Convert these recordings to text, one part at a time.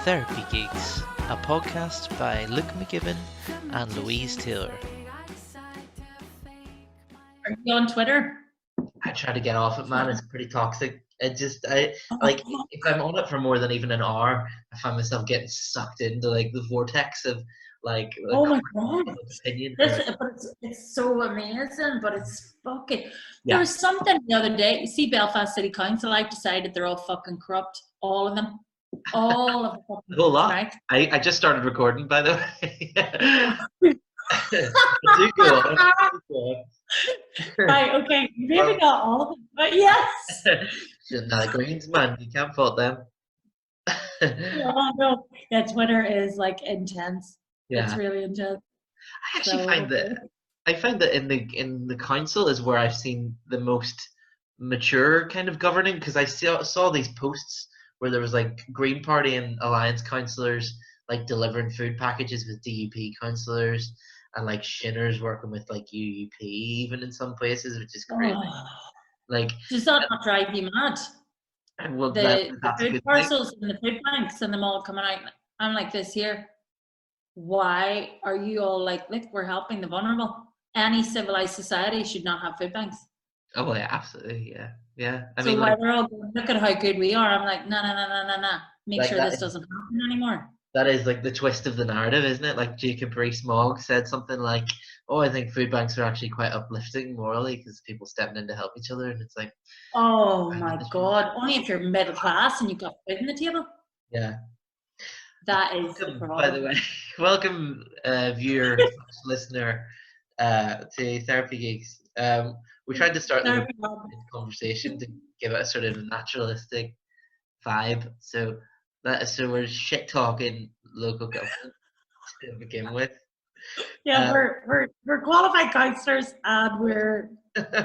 Therapy Geeks, a podcast by Luke McGibbon and Louise Taylor. Are you on Twitter? I try to get off it, man. It's pretty toxic. I like if I'm on it for more than even an hour, I find myself getting sucked into like the vortex of like Oh my god! opinion. It's so amazing, but it's fucking. Yeah. There was something the other day. You see, Belfast City Council. I've decided they're all fucking corrupt. All of them. All of them. A whole lot. Right? I just started recording, by the way. Do go on. Right. Okay. Maybe not all of them, but yes. No, the Greens, man, you can't fault them. Oh no. Yeah, Twitter is like intense. Yeah. It's really intense. I actually find that in the council is where I've seen the most mature kind of governing, because I saw these posts where there was like Green Party and Alliance councillors like delivering food packages with DUP councillors, and like Shinners working with like UUP even in some places, which is crazy. Oh. Like, does that not drive you mad? Well, the that's food parcels and the food banks and them all coming out. I'm like this here. Why are you all like, look, we're helping the vulnerable? Any civilized society should not have food banks. Oh well, yeah, absolutely, yeah. I so mean, while like, they're all going, look at how good we are, I'm like, no. Make like sure this doesn't happen anymore. That is like the twist of the narrative, isn't it? Like Jacob Rees-Mogg said something like, "Oh, I think food banks are actually quite uplifting morally because people stepping in to help each other," and it's like, oh my god, only if you're middle class and you've got food on the table. Yeah. That is welcome, the problem. by the way. Welcome, viewer, listener, to Therapy Geeks. We tried to start the conversation to give it a sort of naturalistic vibe. So we're shit talking local government to begin with. Yeah, we're qualified counsellors and we're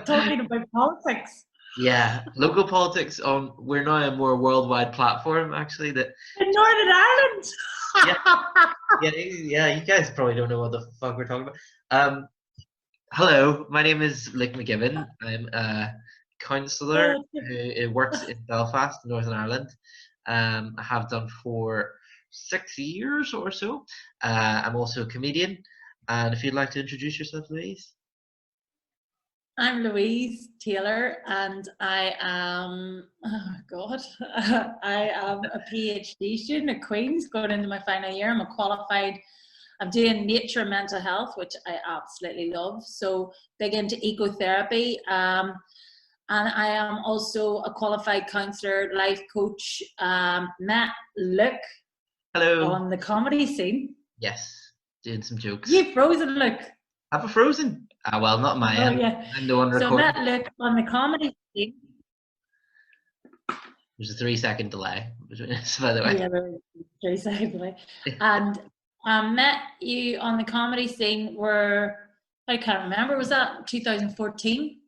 talking about politics. Yeah, local politics on. We're now a more worldwide platform, actually. That in Northern Ireland. yeah. You guys probably don't know what the fuck we're talking about. Hello, my name is Luke McGibbon. I'm a counsellor who works in Belfast, Northern Ireland. I have done for 6 years or so. I'm also a comedian. And if you'd like to introduce yourself, Louise. I'm Louise Taylor, and I am, I am a PhD student at Queen's, going into my final year. I'm doing nature and mental health, which I absolutely love. So big into ecotherapy. And I am also a qualified counsellor, life coach. Met Luke. Hello. On the comedy scene. Yes, doing some jokes. You frozen, Luke. Have a frozen? Well, not my end. Yeah. I'm the one recording. So met Luke on the comedy scene. There's a 3-second delay between us, by the way. Yeah, there's a 3-second delay. And met you on the comedy scene where, I can't remember, was that 2014?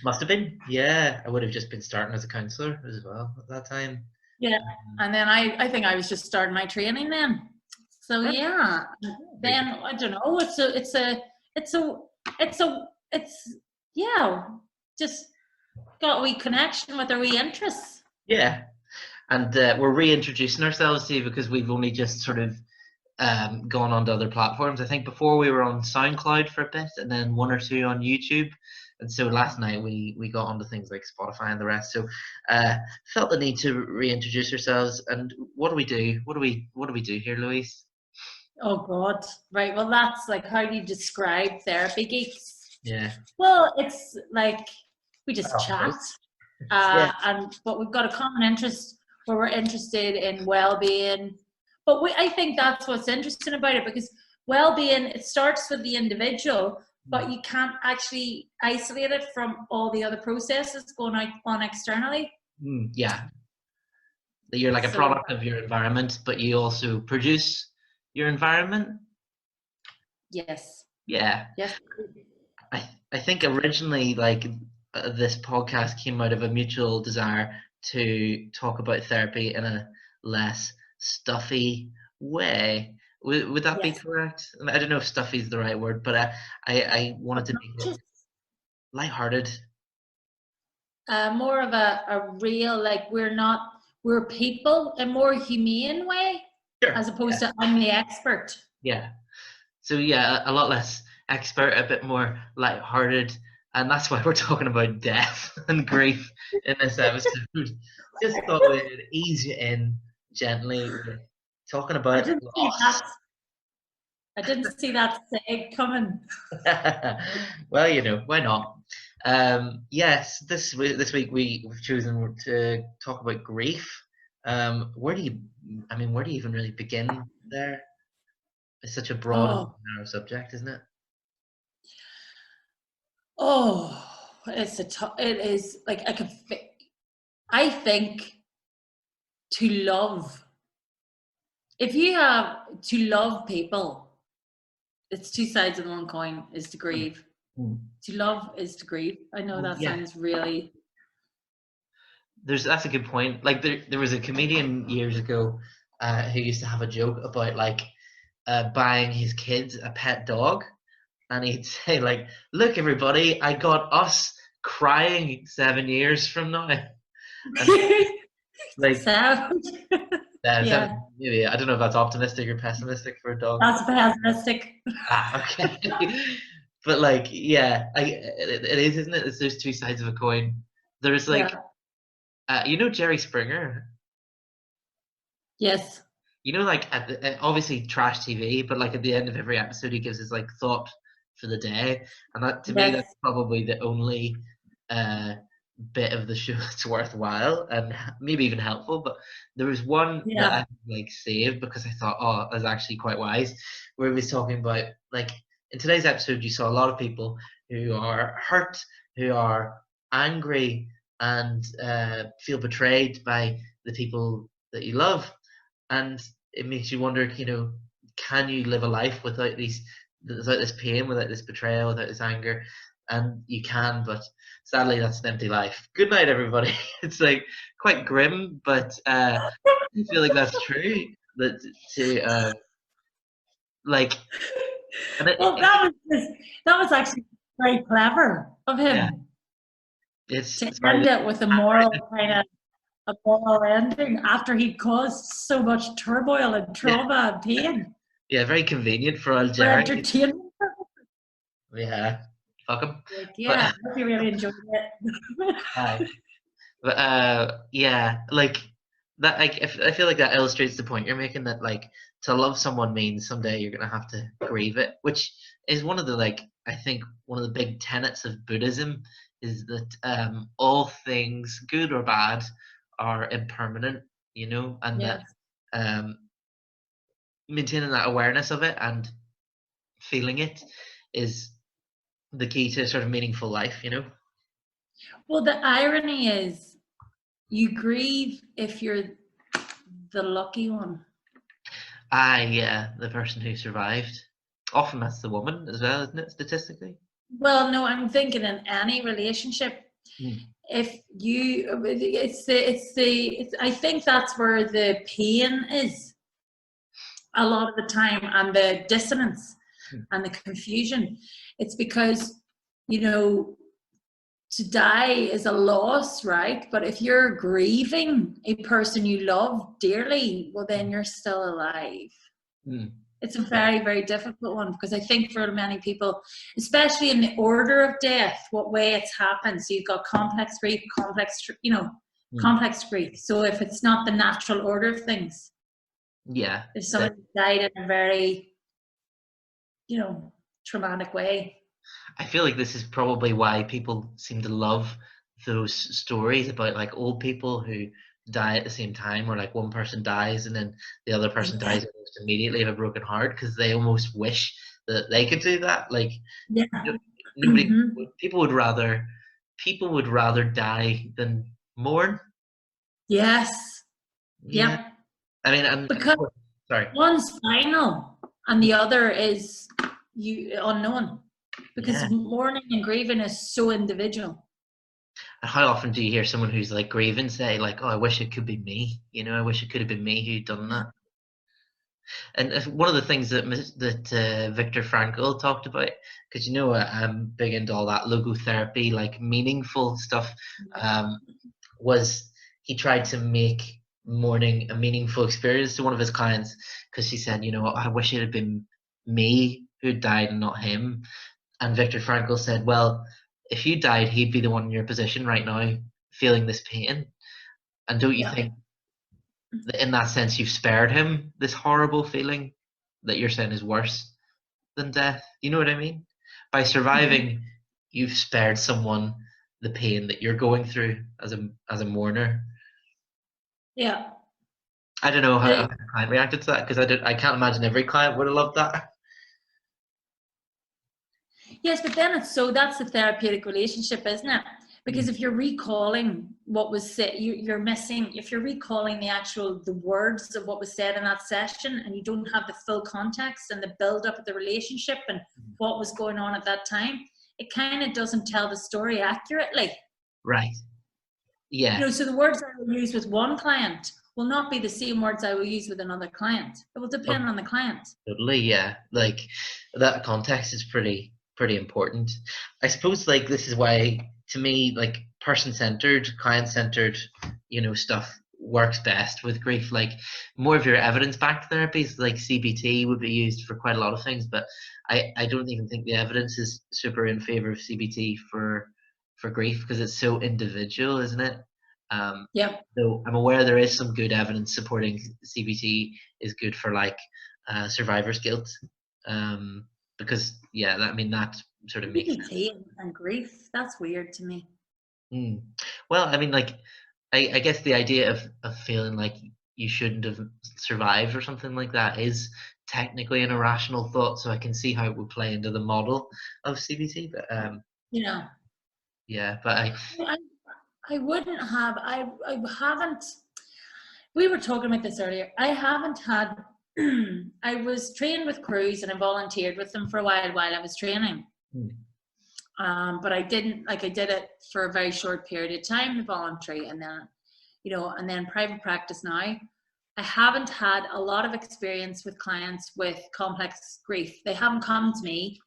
Must have been. Yeah, I would have just been starting as a counsellor as well at that time. Yeah, and then I think I was just starting my training then. So yeah, then I don't know. Just got a wee connection with our wee interests. Yeah, and we're reintroducing ourselves to you because we've only just sort of gone on to other platforms. I think before we were on SoundCloud for a bit, and then 1 or 2 on YouTube. And so last night we got onto things like Spotify and the rest. So felt the need to reintroduce ourselves. And what do we do? What do we do here, Louise? Oh God! Right. Well, that's like, how do you describe Therapy Geeks? Yeah. Well, it's like we just chat, but we've got a common interest where we're interested in well-being. But I think that's what's interesting about it, because well-being, it starts with the individual, but you can't actually isolate it from all the other processes going on externally. Yeah. You're like a product of your environment, but you also produce your environment. Yes. Yeah. Yes. I think originally, like, this podcast came out of a mutual desire to talk about therapy in a less stuffy way. Would that be correct? I don't know if stuffy is the right word, but I wanted to make it lighthearted. More of a real, like, we're people, a more humane way. Sure. as opposed to I'm the expert. Yeah. So yeah, a lot less expert, a bit more light-hearted, and that's why we're talking about death and grief in this episode. Just thought we'd ease you in gently with talking I about didn't see loss. that. I didn't see that seg coming. Well, why not? Yes, this week we've chosen to talk about grief. Where do you even really begin there? It's such a broad and Oh, narrow subject, isn't it? it is like I think to love, if you have to love people, it's two sides of one coin, is to grieve. Mm. To love is to grieve. I know that Yeah. sounds really. That's a good point. Like there was a comedian years ago who used to have a joke about like buying his kids a pet dog, and he'd say like, "Look, everybody, I got us crying 7 years from now." And, like, Sound. Yeah, maybe I don't know if that's optimistic or pessimistic for a dog. that's pessimistic. Okay. But like, yeah, it is, isn't it? There's two sides of a coin. There's like, Jerry Springer. Yes. Like obviously trash TV, but like at the end of every episode, he gives his like thought for the day, and that to me that's probably the only bit of the show that's worthwhile and maybe even helpful. But there was one that I like saved because I thought, oh, that's actually quite wise, where he was talking about like in today's episode, you saw a lot of people who are hurt, who are angry, and feel betrayed by the people that you love. And it makes you wonder, can you live a life without this pain, without this betrayal, without this anger? And you can, but sadly, that's an empty life. Good night, everybody. It's like quite grim, but I feel like that's true. That that was actually very clever of him. Yeah. To end it with a moral a moral ending after he'd caused so much turmoil and trauma and pain. Yeah, very convenient for old Jerry. For entertainment. Yeah, fuck him. I hope you really enjoyed it. But like that. I feel like that illustrates the point you're making, that like to love someone means someday you're gonna have to grieve it, which is one of the I think one of the big tenets of Buddhism is that all things, good or bad, are impermanent, and that maintaining that awareness of it and feeling it is the key to sort of meaningful life, Well, the irony is you grieve if you're the lucky one. The person who survived. Often that's the woman as well, isn't it, statistically? Well, no, I'm thinking in any relationship. If you, I think that's where the pain is a lot of the time, and the dissonance and the confusion. It's because, to die is a loss, right? But if you're grieving a person you love dearly, well, then you're still alive. It's a very, very difficult one, because I think for many people, especially in the order of death, what way it's happened. So you've got complex grief, complex grief. So if it's not the natural order of things, if someone died in a very, traumatic way. I feel like this is probably why people seem to love those stories about like old people who die at the same time, or like one person dies and then the other person dies almost immediately of a broken heart, because they almost wish that they could do that. Like people would rather die than mourn. Yes. Yeah. I mean, because one's final and the other is unknown, because mourning and grieving is so individual. And how often do you hear someone who's like grieving say like, "Oh, I wish it could be me. I wish it could have been me who'd done that." And one of the things that Viktor Frankl talked about, because I'm big into all that logotherapy, like meaningful stuff, was he tried to make mourning a meaningful experience to one of his clients because she said, I wish it had been me who died and not him. And Viktor Frankl said, well, if you died, he'd be the one in your position right now feeling this pain. And don't you think that in that sense you've spared him this horrible feeling that you're saying is worse than death? You know what I mean? By surviving, you've spared someone the pain that you're going through as a mourner. Yeah. I don't know how the client reacted to that, because I can't imagine every client would have loved that. Yes, but then that's the therapeutic relationship, isn't it? Because if you're recalling what was said, you're missing. If you're recalling the words of what was said in that session, and you don't have the full context and the build up of the relationship and what was going on at that time, it kind of doesn't tell the story accurately. Right. Yeah. So the words I will use with one client will not be the same words I will use with another client. It will depend on the client. Totally. Yeah. Like that context is pretty important. I suppose like this is why, to me, like person-centered, client-centered, stuff works best with grief. Like more of your evidence-backed therapies like CBT would be used for quite a lot of things, but I don't even think the evidence is super in favor of CBT for grief, because it's so individual, isn't it? So I'm aware there is some good evidence supporting CBT is good for like survivor's guilt. Because that sort of makes CBT and grief, that's weird to me. Well, I mean, like I guess the idea of feeling like you shouldn't have survived or something like that is technically an irrational thought, so I can see how it would play into the model of CBT, but but I wouldn't have, I haven't, we were talking about this earlier, I haven't had, I was trained with crews and I volunteered with them for a while I was training. But I didn't, I did it for a very short period of time, the voluntary, and then, and then private practice now. I haven't had a lot of experience with clients with complex grief. They haven't come to me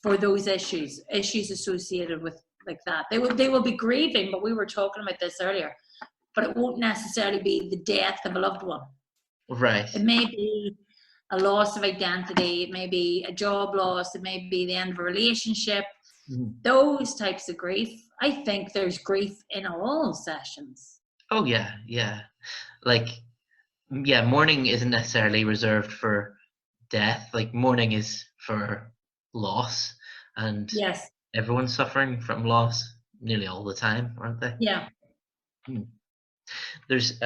for those issues associated with like that. They will be grieving, but we were talking about this earlier, but it won't necessarily be the death of a loved one. Right. It may be a loss of identity, it may be a job loss, it may be the end of a relationship. Those types of grief, I think there's grief in all sessions. Oh yeah. Like, mourning isn't necessarily reserved for death. Like mourning is for loss, and yes, everyone's suffering from loss nearly all the time, aren't they? Yeah. There's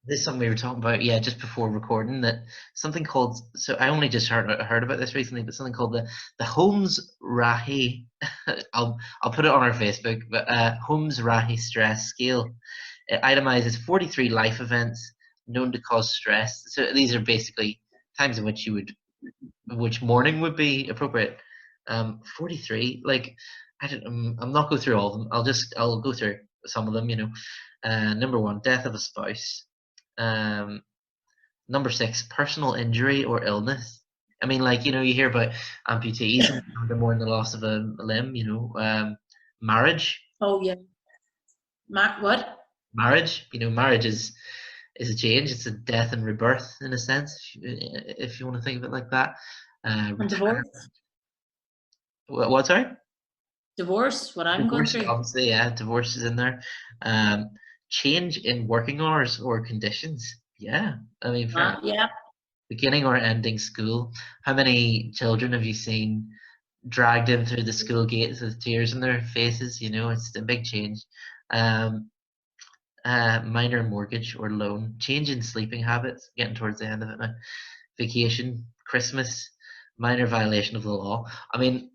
this is something we were talking about just before recording, that something called, so I only just heard about this recently, but something called the Holmes Rahe I'll put it on our Facebook, but Holmes Rahe stress scale. It itemizes 43 life events known to cause stress. So these are basically times in which which mourning would be appropriate. 43, like I'm not go through all of them. I'll go through some of them. Number 1, death of a spouse. Number 6, personal injury or illness. I mean, like, you hear about amputees and the mourn the loss of a limb. Marriage. Oh yeah. What? Marriage. Marriage is a change. It's a death and rebirth in a sense, if you want to think of it like that. And divorce. What? Sorry. Divorce. What I'm going through. Obviously, divorce is in there. Change in working hours or conditions. Yeah, I mean, beginning or ending school. How many children have you seen dragged in through the school gates with tears in their faces? It's a big change. Minor mortgage or loan. Change in sleeping habits. Getting towards the end of it now. Vacation, Christmas, minor violation of the law. I mean,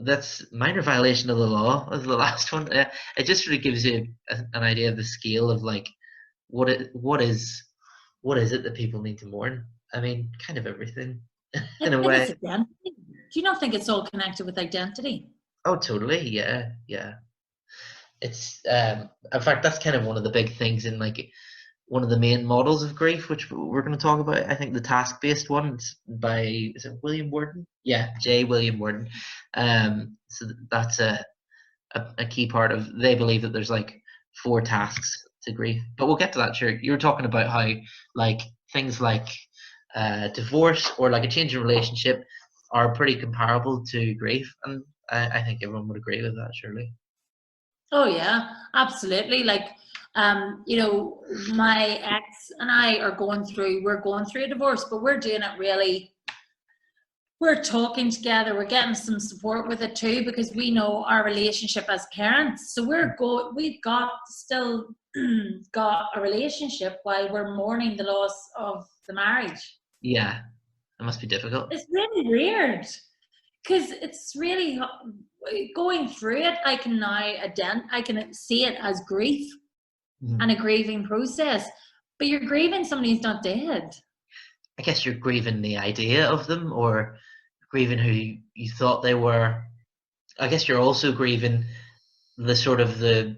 that's minor violation of the law is the last one. It just really gives you an idea of the scale of like what is it that people need to mourn. I mean, kind of everything in a way. Do you not think it's all connected with identity? Oh, totally. Yeah. It's in fact, that's kind of one of the big things in like one of the main models of grief, which we're going to talk about. I think the task-based one, it's by, is it William Worden? Yeah, J. William Worden. So that's a key part of, they believe that there's like 4 tasks to grief. But we'll get to that. Sure, you were talking about how like things like divorce or like a change in relationship are pretty comparable to grief, and I think everyone would agree with that, surely. Oh yeah, absolutely. Like, you know, my ex and I we're going through a divorce, but we're doing it really, we're talking together, we're getting some support with it too, because we know our relationship as parents. So we've got still got a relationship while we're mourning the loss of the marriage. Yeah, it must be difficult. It's really weird, because it's really going through it. I can see it as grief and a grieving process, but you're grieving somebody who's not dead. I guess you're grieving the idea of them, or grieving who you thought they were. I guess you're also grieving the sort of the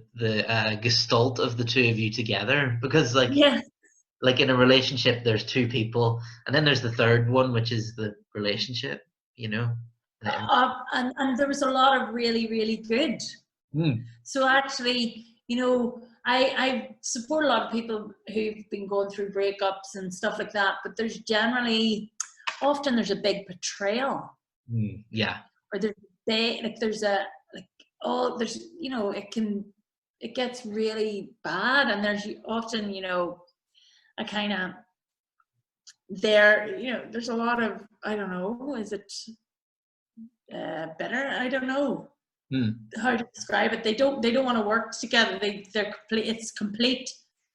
gestalt of the two of you together, because like Yes. like in a relationship there's two people, and then there's the third one, which is the relationship, you know. And there was a lot of really, really good. So actually, you know, I support a lot of people who've been going through breakups and stuff like that, but there's often there's a big betrayal. Yeah. Or there's you know, it gets really bad, and there's often, you know, a kind of you know, there's a lot of, I don't know, is it better? I don't know how to describe it. They don't want to work together. They're complete. It's complete.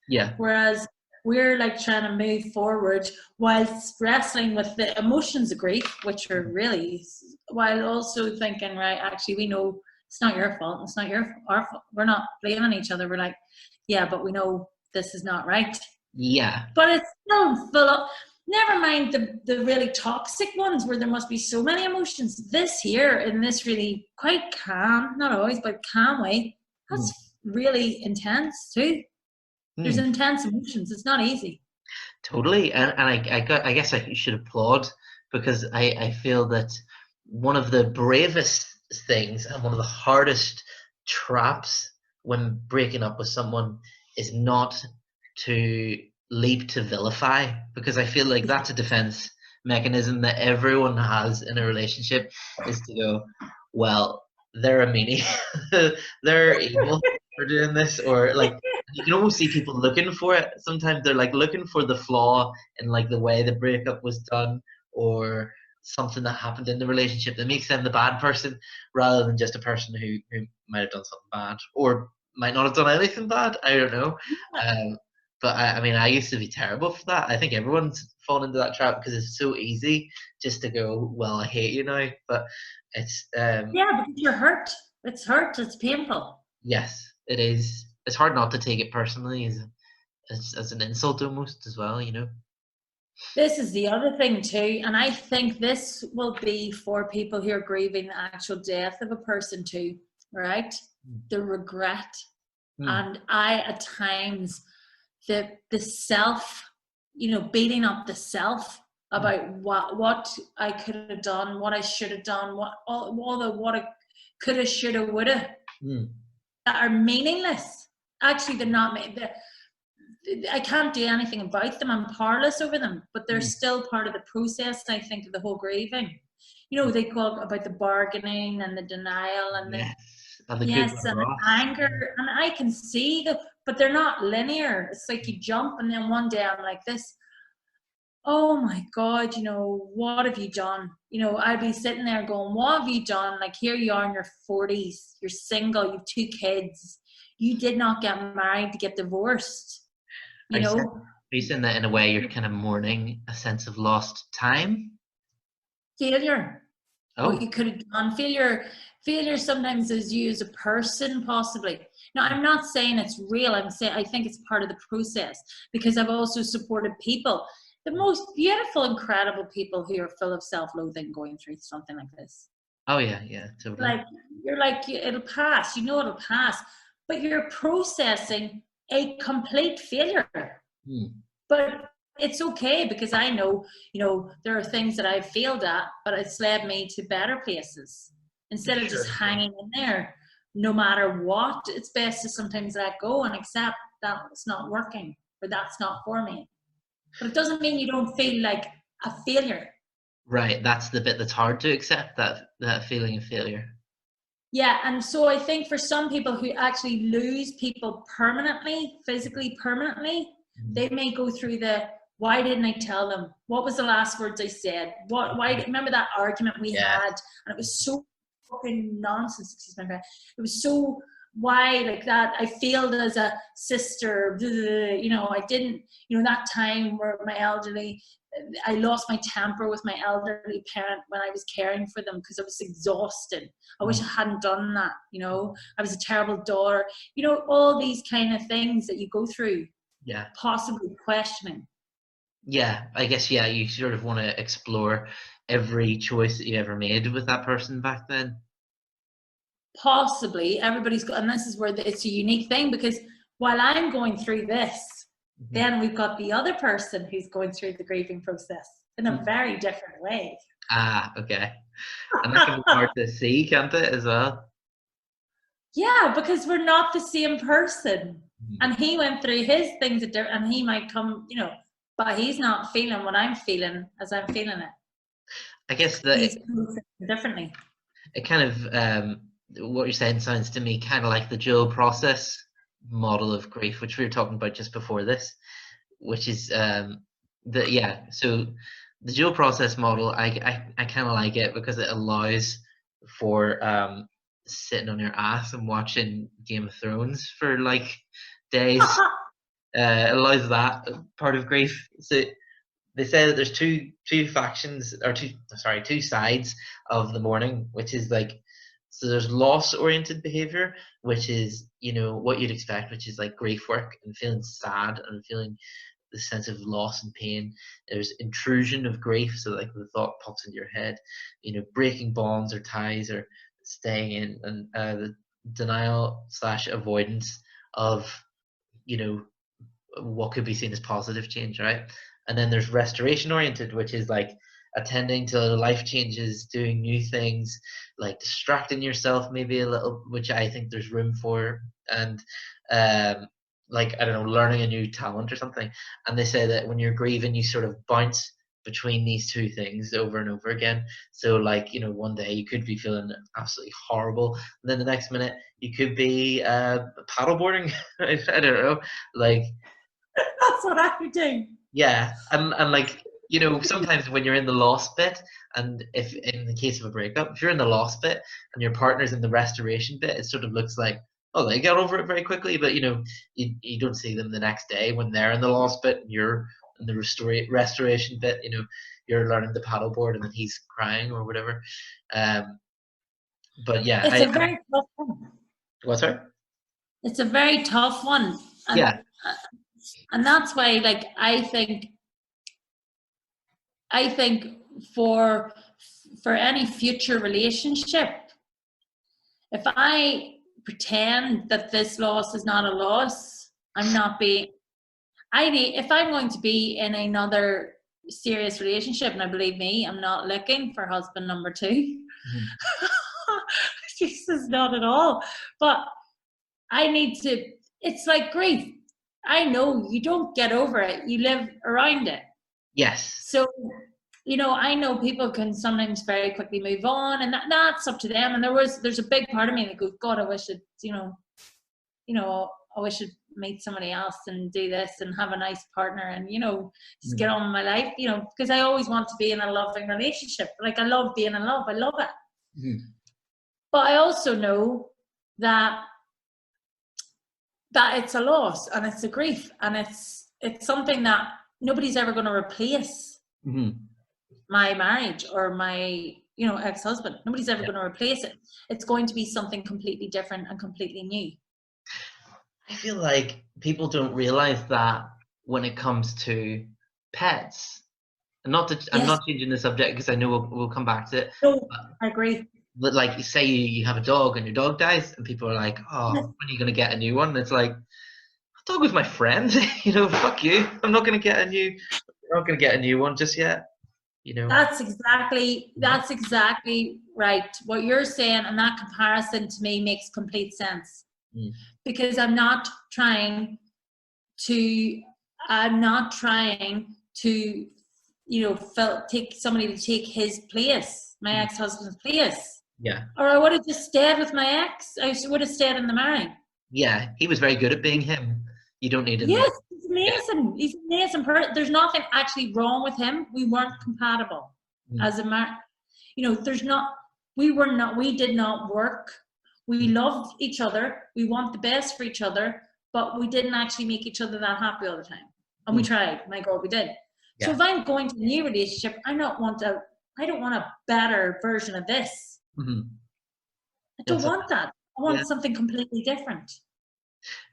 Yeah. Whereas we're like trying to move forward whilst wrestling with the emotions of grief, which are really, while also thinking, right, actually we know it's not your fault. It's not our fault. We're not blaming each other. We're like, yeah, but we know this is not right. Yeah. But it's still full of, never mind the really toxic ones where there must be so many emotions. This here, in this really quite calm, not always, but calm way, that's really intense too. There's intense emotions. It's not easy. Totally. And I guess I should applaud, because I feel that one of the bravest things and one of the hardest traps when breaking up with someone is not to leap to vilify, because I feel like that's a defense mechanism that everyone has in a relationship, is to go, well, they're a meanie, they're evil for doing this, or like you can almost see people looking for it. Sometimes they're like looking for the flaw in like the way the breakup was done, or something that happened in the relationship that makes them the bad person, rather than just a person who might have done something bad or might not have done anything bad. I don't know. But I mean, I used to be terrible for that. I think everyone's fallen into that trap, because it's so easy just to go, well, I hate you now. But it's yeah, because you're hurt. It's hurt. It's painful. Yes, it is. It's hard not to take it personally as an insult almost as well, you know. This is the other thing too, and I think this will be for people who are grieving the actual death of a person too, right? The regret. And at times, the self, you know, beating up the self about what I could have done, what I should have done, what I could have, should have, would have, that are meaningless. Actually, they're not. I can't do anything about them. I'm powerless over them, but they're still part of the process, I think, of the whole grieving. You know, they talk about the bargaining and the denial and the and the anger, and I can see that, but they're not linear. It's like you jump, and then one day I'm like this, oh my God, you know, what have you done? You know, I'd be sitting there going, what have you done? Like, here you are in your 40s, you're single, you have 2 kids, you did not get married to get divorced. You know? Are you saying that in a way you're kind of mourning a sense of lost time? Failure. Oh. What you could have done. Failure sometimes is you as a person, possibly. Now, I'm not saying it's real. I'm saying I think it's part of the process, because I've also supported people, the most beautiful, incredible people who are full of self-loathing, going through something like this. Oh yeah, totally. Like, you're like, it'll pass. You know it'll pass, but you're processing a complete failure. But it's okay, because I know, you know, there are things that I've failed at, but it's led me to better places. Instead of just hanging in there, no matter what, it's best to sometimes let go and accept that's not working, or that's not for me. But it doesn't mean you don't feel like a failure. Right, that's the bit that's hard to accept, that feeling of failure. Yeah, and so I think for some people who actually lose people permanently, physically permanently, they may go through why didn't I tell them? What was the last words I said? Why? Remember that argument we had? And it was so fucking nonsense. Excuse my friend. It was so, why like that? I failed as a sister. I didn't. That time where I lost my temper with my elderly parent when I was caring for them because I was exhausted. I wish I hadn't done that. I was a terrible daughter. All these kind of things that you go through. Yeah. Possibly questioning. Yeah, I guess, you sort of want to explore every choice that you ever made with that person back then. Possibly. Everybody's got, and this is where it's a unique thing, because while I'm going through this, then we've got the other person who's going through the grieving process in a very different way. Ah, okay. And that can be hard to see, can't it, as well? Yeah, because we're not the same person. And he went through his things, and he might come, but he's not feeling what I'm feeling as I'm feeling it. I guess that he's differently. It kind of, what you're saying sounds to me kind of like the dual process model of grief, which we were talking about just before this, which is so the dual process model, I kind of like it because it allows for sitting on your ass and watching Game of Thrones for like days. It allows that part of grief. So they say that there's two factions, or two sides of the mourning, which is like, so there's loss oriented behavior, which is what you'd expect, which is like grief work and feeling sad and feeling the sense of loss and pain. There's intrusion of grief, so like the thought pops into your head, breaking bonds or ties or staying in, and the denial / avoidance of what could be seen as positive change, right? And then there's restoration oriented, which is like attending to life changes, doing new things, like distracting yourself maybe a little, which I think there's room for, and like, I don't know, learning a new talent or something. And they say that when you're grieving, you sort of bounce between these two things over and over again. So like, one day you could be feeling absolutely horrible, and then the next minute you could be paddleboarding. I don't know, like that's what I would do. Yeah, and like, sometimes when you're in the loss bit, and if in the case of a breakup, if you're in the loss bit and your partner's in the restoration bit, it sort of looks like, oh, they got over it very quickly, but you don't see them the next day when they're in the loss bit and you're in the restoration bit. You're learning to paddleboard and then he's crying or whatever. But yeah, it's a very tough one. What's that? It's a very tough one. And, and that's why, like, I think for any future relationship, if I pretend that this loss is not a loss, if I'm going to be in another serious relationship, and I believe me, I'm not looking for husband number 2. Jesus, not at all. But I need to, it's like grief. I know you don't get over it, you live around it. Yes. So, I know people can sometimes very quickly move on, and that's up to them. And there's a big part of me that goes, God, I wish it, I wish I'd meet somebody else and do this and have a nice partner and, just get on with my life, because I always want to be in a loving relationship. Like, I love being in love. I love it. But I also know that it's a loss and it's a grief, and it's something that nobody's ever going to replace. My marriage or my ex-husband, nobody's ever going to replace it. It's going to be something completely different and completely new. I feel like people don't realize that when it comes to pets. I'm not changing the subject because I know we'll come back to it. No, I agree. But like, say you have a dog and your dog dies, and people are like, oh, when are you going to get a new one? And it's like, a dog was my friend. Fuck you. I'm not going to get a new one just yet. That's exactly right. What you're saying, and that comparison to me makes complete sense. Because I'm not trying to I'm not trying to, take somebody to take his place, my ex-husband's place. Yeah. Or I would have just stayed with my ex. I would have stayed in the marriage. Yeah, he was very good at being him. You don't need him. Yes, he's amazing. He's an amazing person. There's nothing actually wrong with him. We weren't compatible as a there's not. We were not. We did not work. We loved each other. We want the best for each other, but we didn't actually make each other that happy all the time. And we tried. My God, we did. Yeah. So if I'm going to a new relationship, I don't want a better version of this. Mm-hmm. I don't want that. I want something completely different.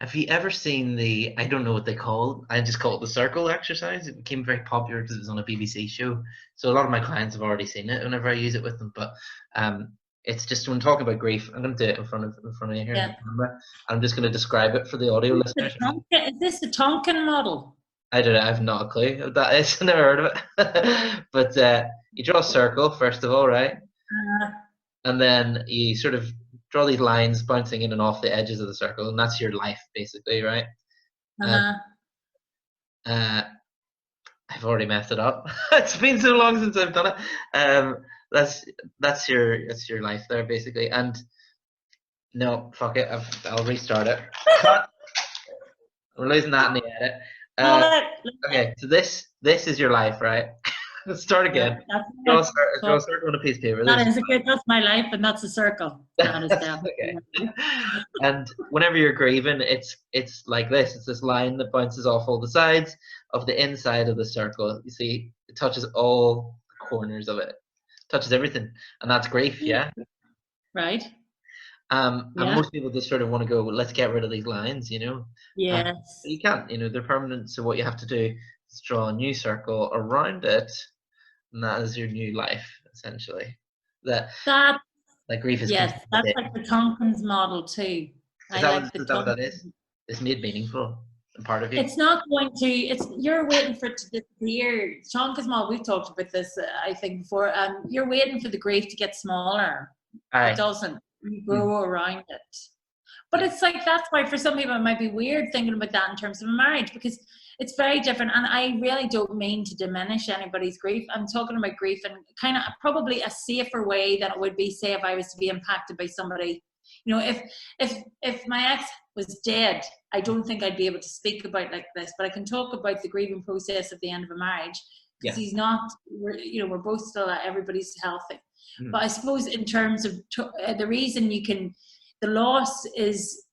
Have you ever seen I don't know what they call, I just call it the circle exercise. It became very popular because it was on a BBC show. So a lot of my clients have already seen it whenever I use it with them. But it's just when talking about grief, I'm going to do it in front of you here. Yeah. I'm just going to describe it for the audio listeners. Is this the Tonkin model? I don't know. I have not a clue what that is. I've never heard of it. But you draw a circle, first of all, right? And then you sort of draw these lines bouncing in and off the edges of the circle, and that's your life, basically, right? I've already messed it up. It's been so long since I've done it. That's your life there, basically. And no, fuck it. I'll restart it. We're losing that in the edit. Okay, so this is your life, right? Let's start again. Draw a circle on a piece of paper. That's my life, and that's a circle. That is okay. And whenever you're grieving, it's like this. It's this line that bounces off all the sides of the inside of the circle. You see, it touches all the corners of it. Touches everything, and that's grief. Yeah. Right. And most people just sort of want to go, well, let's get rid of these lines, Yes. But you can't, they're permanent. So what you have to do is draw a new circle around it, and that is your new life, essentially. That grief is. Yes, that's like the Tompkins model too. Is that what that is? It's made meaningful and part of you. It's not going to. You're waiting for it to disappear. Tompkins model. We've talked about this, I think, before. You're waiting for the grief to get smaller. It doesn't. You grow around it. But it's like, that's why for some people it might be weird thinking about that in terms of a marriage, because it's very different. And I really don't mean to diminish anybody's grief. I'm talking about grief in kind of probably a safer way than it would be, say, if I was to be impacted by somebody. If my ex was dead, I don't think I'd be able to speak about like this, but I can talk about the grieving process of the end of a marriage, because he's not, we're both still, everybody's healthy. But I suppose in terms of the reason the loss is,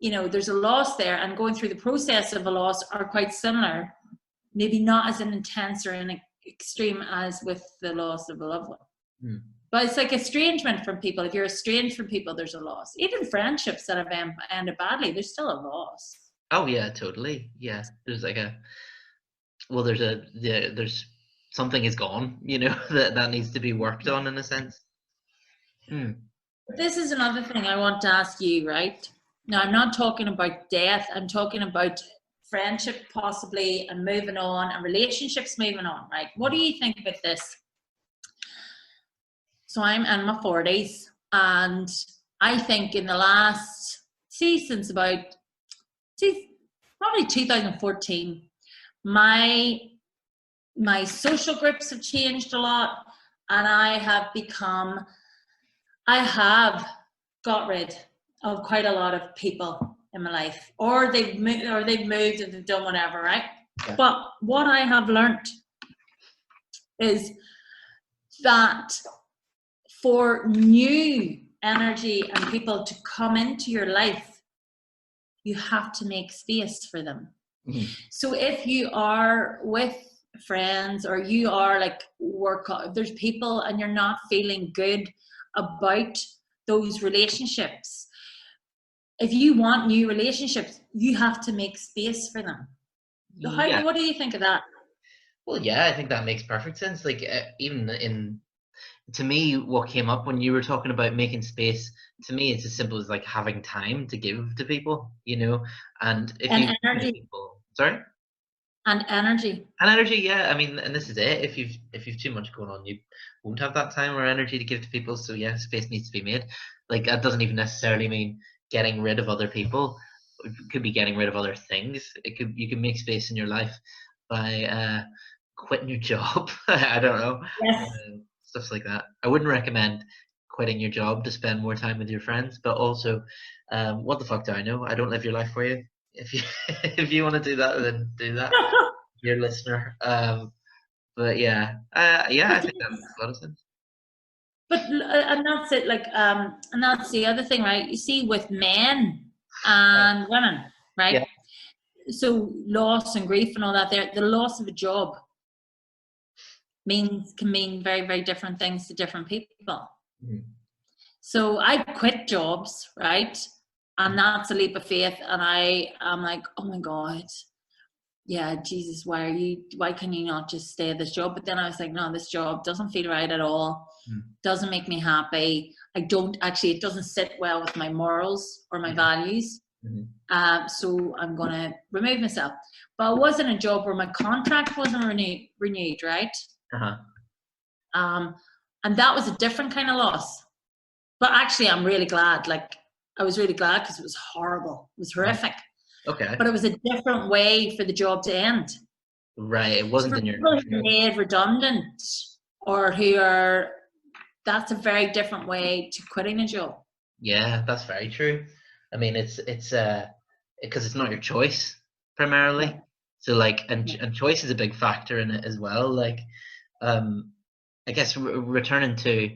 there's a loss there, and going through the process of a loss are quite similar, maybe not as an intense or an extreme as with the loss of a loved one. But it's like estrangement from people. If you're estranged from people, there's a loss. Even friendships that have ended badly, there's still a loss. Oh yeah, totally. Yeah, there's like there's something is gone, that needs to be worked on in a sense. This is another thing I want to ask you, right? Now, I'm not talking about death. I'm talking about friendship possibly, and moving on, and relationships moving on, right? What do you think about this? So I'm in my 40s, and I think in the last, since probably 2014, my social groups have changed a lot, and I have got rid of quite a lot of people in my life, or they've moved and they've done whatever, right? Yeah. But what I have learned is that for new energy and people to come into your life, you have to make space for them. So if you are with friends, or you are like there's people and you're not feeling good about those relationships, if you want new relationships, you have to make space for them. What do you think of that? Well, yeah, I think that makes perfect sense. Like to me, what came up when you were talking about making space, to me it's as simple as like having time to give to people, and energy. People, sorry. And energy, yeah. I mean, and this is it. If you've too much going on, you won't have that time or energy to give to people. So yeah, space needs to be made. Like, that doesn't even necessarily mean getting rid of other people. could be getting rid of other things. You can make space in your life by quitting your job. I don't know. Yes. Stuff like that. I wouldn't recommend quitting your job to spend more time with your friends, but also, what the fuck do I know? I don't live your life for you. If you if you want to do that, then do that, dear listener. But yeah, I think that makes a lot of sense. But and that's it. Like, and that's the other thing, right? You see, with men and women, right? Yeah. So loss and grief and all that. There, the loss of a job can mean very, very different things to different people. Mm. So I quit jobs, right? And that's a leap of faith. And I'm like, oh my God, yeah, Jesus, why can you not just stay at this job? But then I was like, no, this job doesn't feel right at all. Doesn't make me happy. It doesn't sit well with my morals or my values. So I'm going to remove myself. But I was in a job where my contract wasn't renewed, right? And that was a different kind of loss. But actually, I'm really glad. Like, I was really glad because it was horrible. It was horrific. Okay. But it was a different way for the job to end. Right. It wasn't in your people who are made redundant or that's a very different way to quitting a job. Yeah, that's very true. I mean, it's because it's not your choice primarily. Yeah. So like, and choice is a big factor in it as well. Like, I guess returning to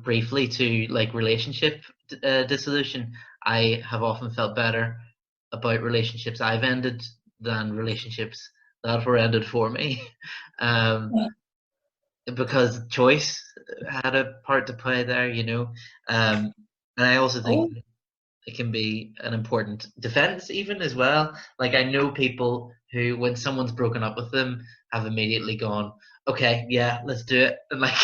briefly to like relationship dissolution, I have often felt better about relationships I've ended than relationships that were ended for me. Because choice had a part to play there, you know. And I also think it can be an important defense even as well. Like, I know people who, when someone's broken up with them, have immediately gone, okay, yeah, let's do it. And like,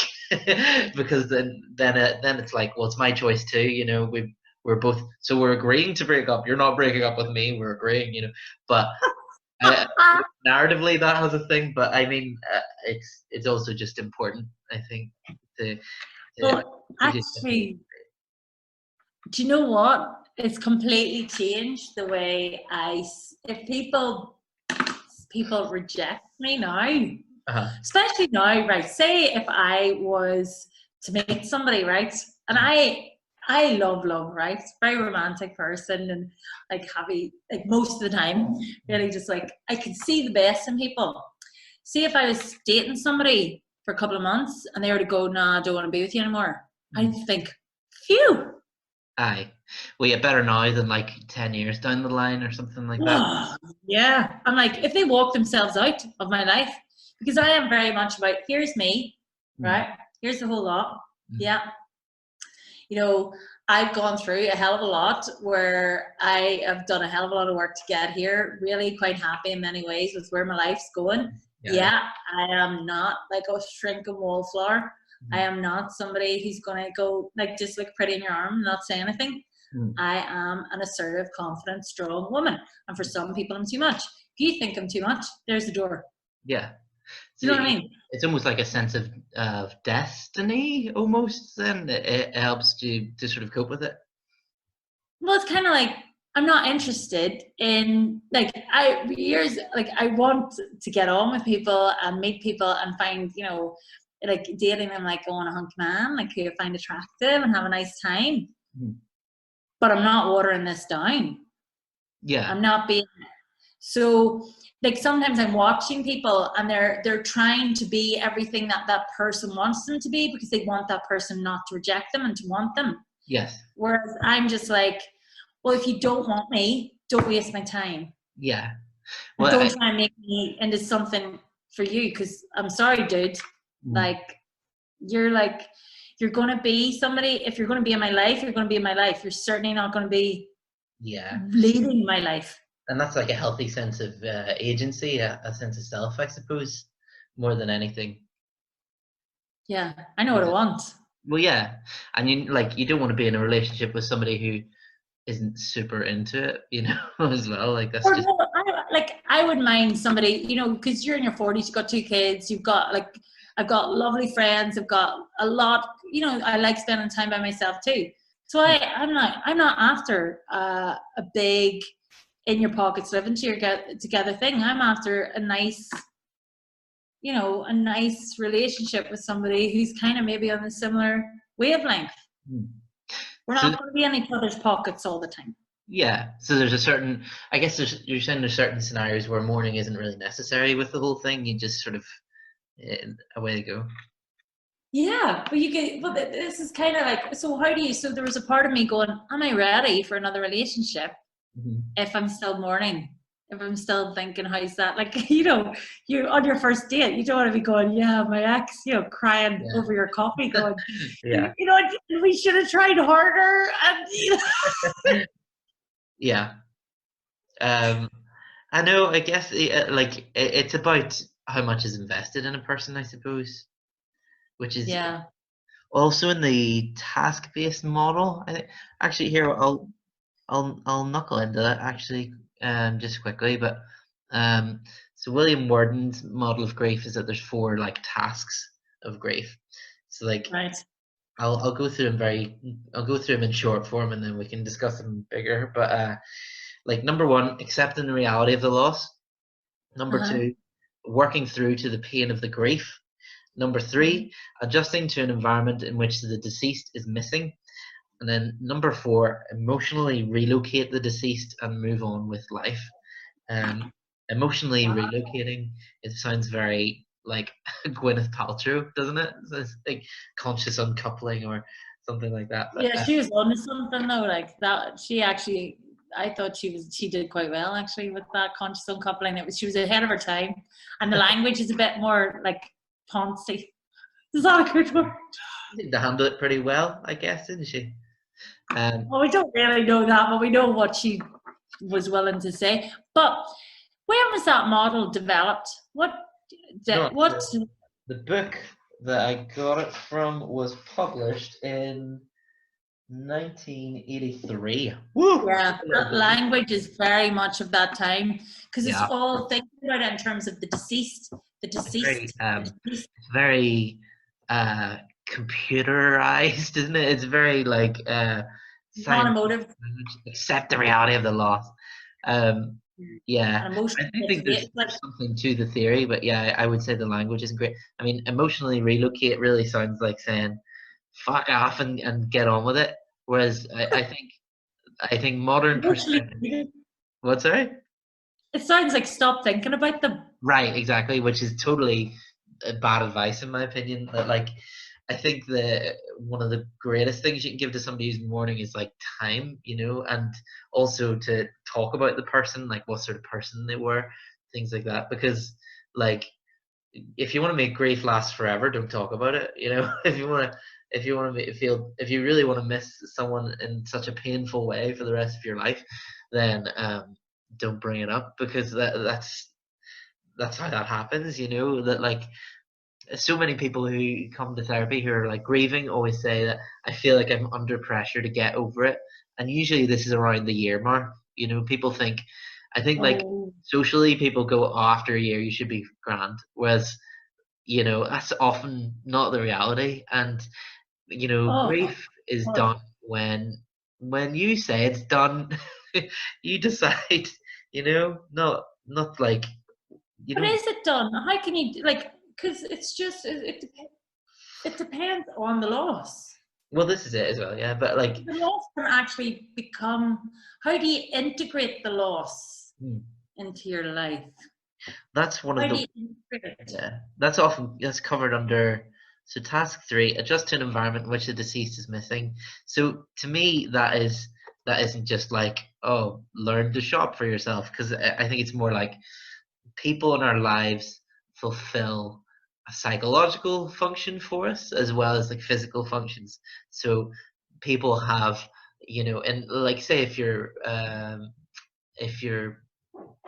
because then it's like, well, it's my choice too, you know. We're both, so we're agreeing to break up. You're not breaking up with me, we're agreeing, you know. But narratively that has a thing, but I mean, it's also just important, I think, to actually, do you know what? It's completely changed the way if people reject me now, especially now, right? Say if I was to meet somebody, right? And I love, right? Very romantic person and like happy, like most of the time, really just like, I can see the best in people. See if I was dating somebody for a couple of months and they were to go, nah, I don't want to be with you anymore. I'd think, phew. Aye. Well, yeah, better now than like 10 years down the line or something like that. Yeah. I'm like, if they walk themselves out of my life, because I am very much about, here's me, right? Here's the whole lot. Yeah. You know, I've gone through a hell of a lot where I have done a hell of a lot of work to get here. Really quite happy in many ways with where my life's going. Yeah, I am not like a shrinking wallflower. I am not somebody who's going to go like just look pretty in your arm and not say anything. I am an assertive, confident, strong woman. And for some people, I'm too much. If you think I'm too much, there's the door. Yeah. You know what I mean? It's almost like a sense of destiny, almost. Then it helps you to sort of cope with it. Well, it's kind of like, I'm not interested in I want to get on with people and meet people and find, you know, like dating them like I want a hunk man, like who I find attractive and have a nice time. But I'm not watering this down. Yeah. I'm not being so like sometimes I'm watching people and they're trying to be everything that person wants them to be because they want that person not to reject them and to want them. Yes. Whereas I'm just like, well, if you don't want me, don't waste my time. Yeah. Well, don't try and make me into something for you because I'm sorry, dude. Like, you're going to be somebody, if you're going to be in my life, you're going to be in my life. You're certainly not going to be leading my life. And that's like a healthy sense of agency, a sense of self, I suppose, more than anything. Yeah, I know what I want. Well, yeah. And you don't want to be in a relationship with somebody who isn't super into it, you know, as well. Like that's just. I would mind somebody, you know, because you're in your 40s, you've got 2 kids, you've got I've got lovely friends, I've got a lot, you know, I like spending time by myself too. So I'm not after a big in your pockets living together thing. I'm after a nice, a nice relationship with somebody who's kind of maybe on a similar wavelength. We're not going to be in each other's pockets all the time. Yeah, so there's a certain, I guess you're saying there's certain scenarios where mourning isn't really necessary with the whole thing. You just sort of, away to go. Yeah, but this is kind of like, so there was a part of me going, am I ready for another relationship if I'm still mourning? If I'm still thinking, how's that? Like, you on your first date, you don't want to be going, yeah, my ex, crying over your coffee going, we should have tried harder. And, Yeah. I know, I guess, it's about how much is invested in a person, I suppose, which is also in the task-based model. I think, actually, here, I'll knuckle into that, actually, just quickly, but so William Worden's model of grief is that there's 4 tasks of grief. So right. I'll go through them in short form and then we can discuss them bigger. But number 1, accepting the reality of the loss. Number 2, working through to the pain of the grief. Number 3, adjusting to an environment in which the deceased is missing. And then number 4, emotionally relocate the deceased and move on with life. Emotionally relocating, it sounds very like Gwyneth Paltrow, doesn't it? So it's like conscious uncoupling or something like that. But, yeah, she was on something though, like that. She actually, I thought she did quite well actually with that conscious uncoupling. She was ahead of her time, and the language is a bit more like poncy. Is that a good word? She seemed to handle it pretty well, I guess, didn't she? Well, we don't really know that, but we know what she was willing to say. But when was that model developed? The book that I got it from was published in 1983. Woo! Yeah, that language is very much of that time because it's all thinking about it in terms of the deceased. It's very computerized, isn't it? It's very non-emotive. Accept the reality of the loss. Yeah, I think there's something to the theory, but yeah, I would say the language isn't great. I mean, emotionally relocate really sounds like saying fuck off and get on with it. Whereas I think modern perspective. What's that? It sounds like stop thinking about them. Right, exactly, which is totally bad advice in my opinion. That I think one of the greatest things you can give to somebody who's mourning is time, and also to talk about the person, what sort of person they were, things like that. Because if you want to make grief last forever, don't talk about it. If you really want to miss someone in such a painful way for the rest of your life, then don't bring it up, because that's how that happens. That so many people who come to therapy who are grieving always say that I feel like I'm under pressure to get over it, and usually this is around the year mark. People think, socially people go, oh, after a year you should be grand, whereas that's often not the reality. And grief is done when you say it's done. You decide, not But is it done? How can you because it's just it depends on the loss. Well, this is it as well, yeah. But the loss can actually become. How do you integrate the loss into your life? That's one of the. Yeah, that's covered under. So task 3, adjust to an environment in which the deceased is missing. So to me, that isn't just learn to shop for yourself, because I think it's more like people in our lives fulfill a psychological function for us as well as physical functions. So people have, and say if you're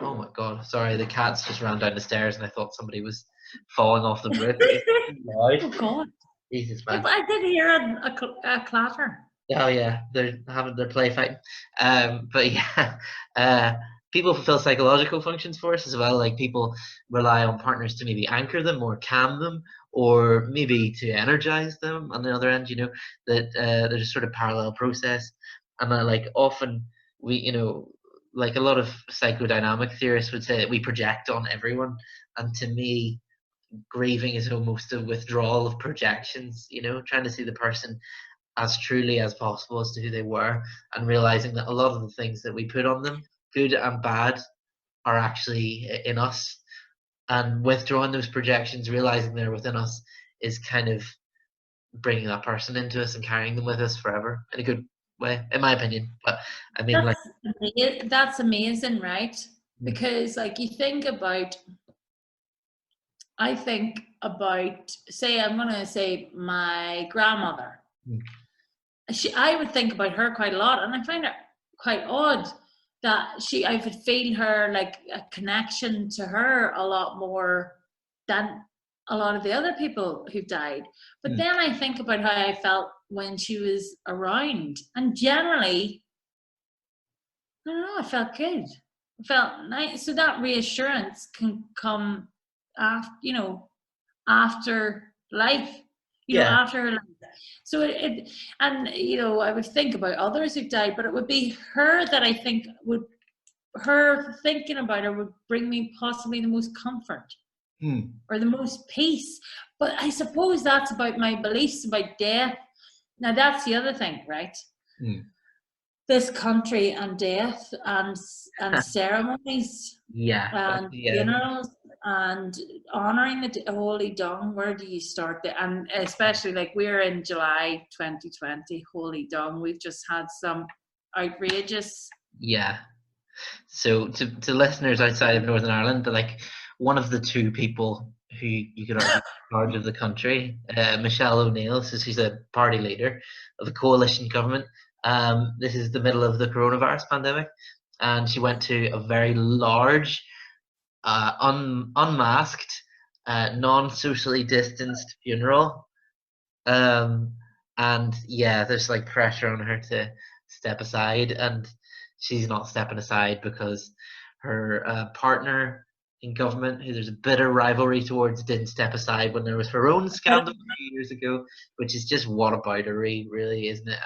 oh my god, sorry, the cats just ran down the stairs and I thought somebody was falling off the roof. Oh god, Jesus, man. I did hear a clatter. Oh yeah, they're having their play fighting. But yeah, people fulfill psychological functions for us as well. People rely on partners to maybe anchor them or calm them, or maybe to energize them on the other end. That there's a sort of parallel process, and often we, like a lot of psychodynamic theorists would say that we project on everyone, and to me, grieving is almost a withdrawal of projections. You know, trying to see the person as truly as possible as to who they were, and realizing that a lot of the things that we put on them, good and bad, are actually in us. And withdrawing those projections, realizing they're within us, is kind of bringing that person into us and carrying them with us forever in a good way, in my opinion. But I mean, that's amazing, right? Because like you think about, I think about, say, I'm going to say my grandmother. I would think about her quite a lot, and I find it quite odd that I would feel her, like a connection to her a lot more than a lot of the other people who've died. But then I think about how I felt when she was around, and generally, I don't know, I felt good. I felt nice. So that reassurance can come after, after life, after her life. So and I would think about others who've died, but it would be her that I think her thinking about her would bring me possibly the most comfort or the most peace. But I suppose that's about my beliefs about death. Now that's the other thing, right? This country and death and ceremonies and funerals and honouring the Holy Dung. Where do you start there? And especially like we're in July 2020, Holy Dung. We've just had some outrageous. Yeah. So to listeners outside of Northern Ireland, like one of the two people who you could argue in charge of the country, Michelle O'Neill, so she's a party leader of a coalition government. This is the middle of the coronavirus pandemic, and she went to a very large, unmasked, non-socially distanced funeral. And yeah, there's like pressure on her to step aside, and she's not stepping aside because her partner in government, who there's a bitter rivalry towards, didn't step aside when there was her own scandal a few years ago, which is just whataboutery, really, isn't it?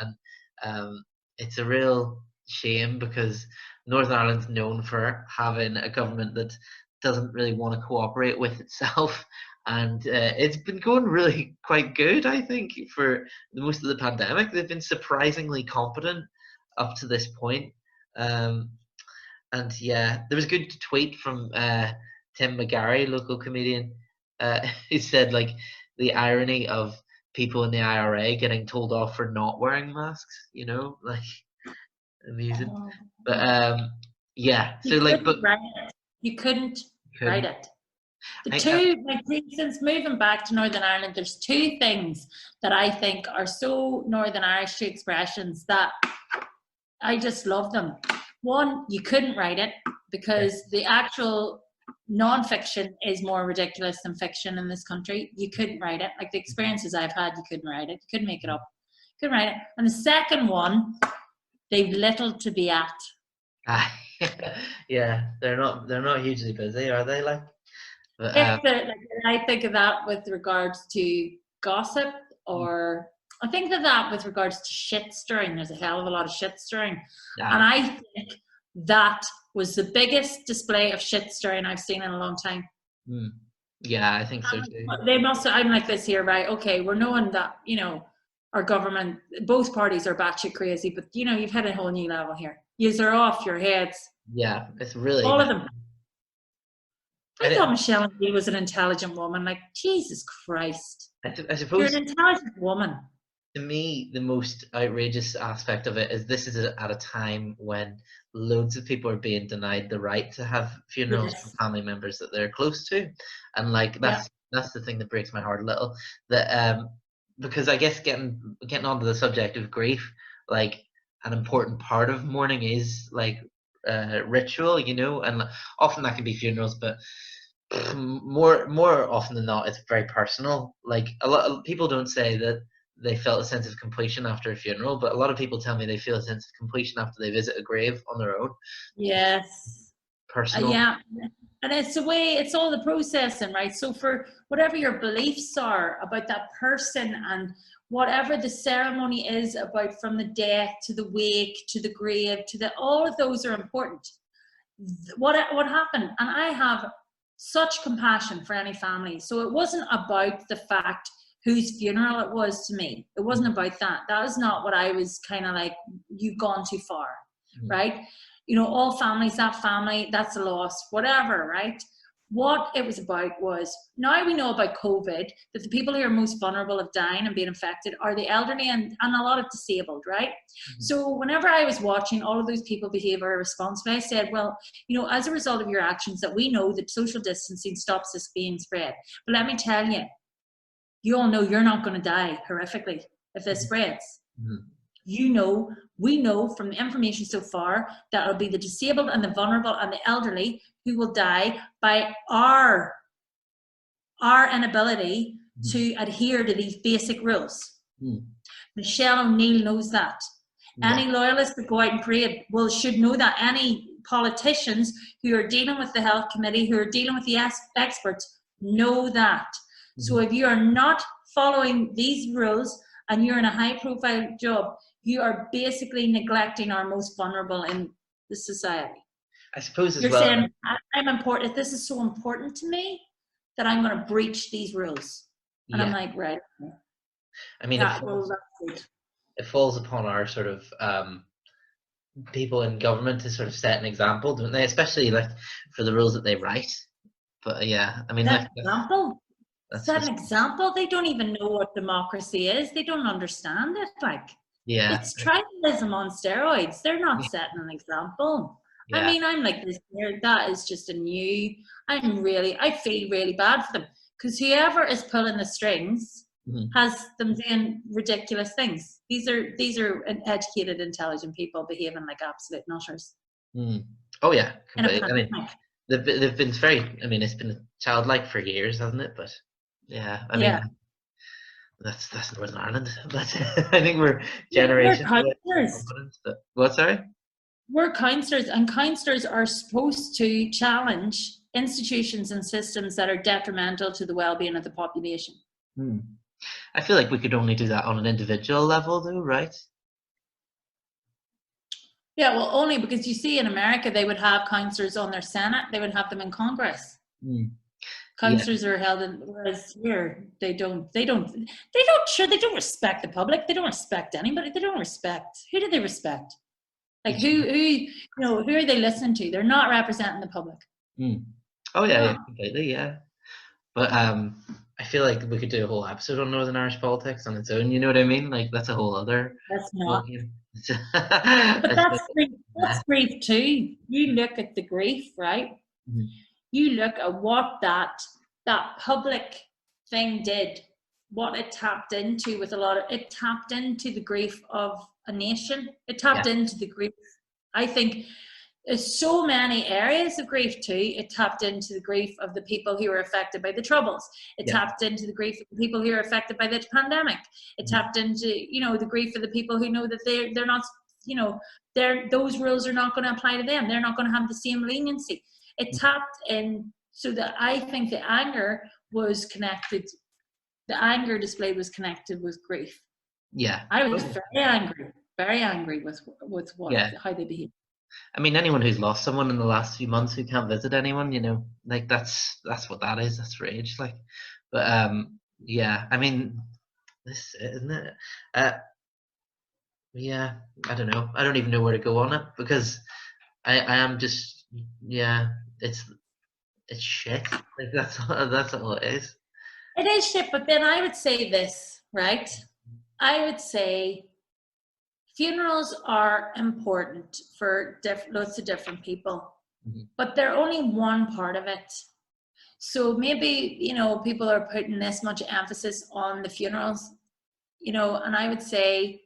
And it's a real shame because Northern Ireland's known for having a government that doesn't really want to cooperate with itself, and it's been going really quite good, I think, for most of the pandemic. They've been surprisingly competent up to this point. And yeah, there was a good tweet from Tim McGarry, local comedian, who said like the irony of people in the IRA getting told off for not wearing masks, like amusing. But yeah, so like, but you couldn't write it. Since moving back to Northern Ireland, there's two things that I think are so Northern Irish expressions that I just love them. One, you couldn't write it because the actual non-fiction is more ridiculous than fiction in this country. You couldn't write it. Like the experiences I've had, you couldn't write it. You couldn't make it up. You couldn't write it. And the second one, they've little to be at. Yeah, they're not hugely busy, are they? Like, but, I think of that with regards to gossip, or I think of that with regards to shit stirring. There's a hell of a lot of shit stirring, and I think that was the biggest display of shit stirring I've seen in a long time. Yeah, I think so too. They must. I'm like this here, right? Okay, we're knowing that our government, both parties are batshit crazy, but you've hit a whole new level here. Yous are off your heads. Yeah, it's really all of them. I thought Michelle O'Neill was an intelligent woman. Like, Jesus Christ. I suppose you're an intelligent woman. To me, the most outrageous aspect of it is this is at a time when loads of people are being denied the right to have funerals from family members that they're close to. And like that's the thing that breaks my heart a little. That because I guess getting onto the subject of grief, like an important part of mourning is like ritual, and often that can be funerals, but more often than not, it's very personal. Like a lot of people don't say that they felt a sense of completion after a funeral, but a lot of people tell me they feel a sense of completion after they visit a grave on their own. Yes. Personal. Yeah. And it's all the processing, right? So for whatever your beliefs are about that person and whatever the ceremony is about, from the death to the wake to the grave all of those are important. what happened, and I have such compassion for any family. So it wasn't about the fact whose funeral it was to me. It wasn't about that. That was not what I was kind of like, you've gone too far, right? You know, all families, that family, that's a loss, whatever, right? What it was about was, now we know about COVID, that the people who are most vulnerable of dying and being infected are the elderly and a lot of disabled, right? So whenever I was watching all of those people behave irresponsibly, I said, well, you know, as a result of your actions, that we know that social distancing stops this being spread. But let me tell you, you all know you're not going to die horrifically if this spreads. You know, we know from the information so far that it'll be the disabled and the vulnerable and the elderly who will die by our inability to adhere to these basic rules. Michelle O'Neill knows that. Any loyalists that go out and parade should know that. Any politicians who are dealing with the health committee, who are dealing with the experts, know that. So if you are not following these rules and you're in a high profile job, you are basically neglecting our most vulnerable in the society. I suppose as you're well. Saying, I'm important. This is so important to me that I'm going to breach these rules. And I'm like, right. I mean, it falls upon our sort of people in government to sort of set an example, don't they? Especially like for the rules that they write. But yeah, I mean, set an example. They don't even know what democracy is. They don't understand it. Like, it's tribalism on steroids. They're not setting an example. I mean, I'm like this here. That is just a new. I feel really bad for them, because whoever is pulling the strings has them doing ridiculous things. These are educated, intelligent people behaving like absolute nutters. Oh yeah, completely. I mean, they've been very. I mean, it's been childlike for years, hasn't it? But yeah, I mean, that's Northern Ireland. But I think we're generations. What? Sorry. We're counsellors, and counsellors are supposed to challenge institutions and systems that are detrimental to the well-being of the population. I feel like we could only do that on an individual level, though, right? Yeah, well, only because you see in America, they would have counsellors on their Senate, they would have them in Congress. Counsellors are held in, whereas here they don't respect the public. They don't respect anybody. They don't respect. Who do they respect? Like who are they listening to? They're not representing the public. Oh yeah, completely, yeah. But I feel like we could do a whole episode on Northern Irish politics on its own. You know what I mean? Like that's a whole other. That's not. But that's grief too. You look at the grief, right? You look at what that public thing did, what it tapped into with it tapped into the grief of a nation. It tapped into the grief. I think there's so many areas of grief too. It tapped into the grief of the people who were affected by the Troubles. It tapped into the grief of the people who are affected by the pandemic. It tapped into, the grief of the people who know that they're not, those rules are not going to apply to them. They're not going to have the same leniency. It tapped in, so that I think the anger was connected. The anger displayed was connected with grief. Yeah, I was very angry with how they behaved. I mean, anyone who's lost someone in the last few months who can't visit anyone, like that's what that is. That's rage, like. But yeah, I mean, this isn't it. Yeah, I don't know. I don't even know where to go on it, because I am just it's shit. Like that's all it is. It is shit, but then I would say this, right? I would say funerals are important for lots of different people, but they're only one part of it. So maybe, people are putting this much emphasis on the funerals, and I would say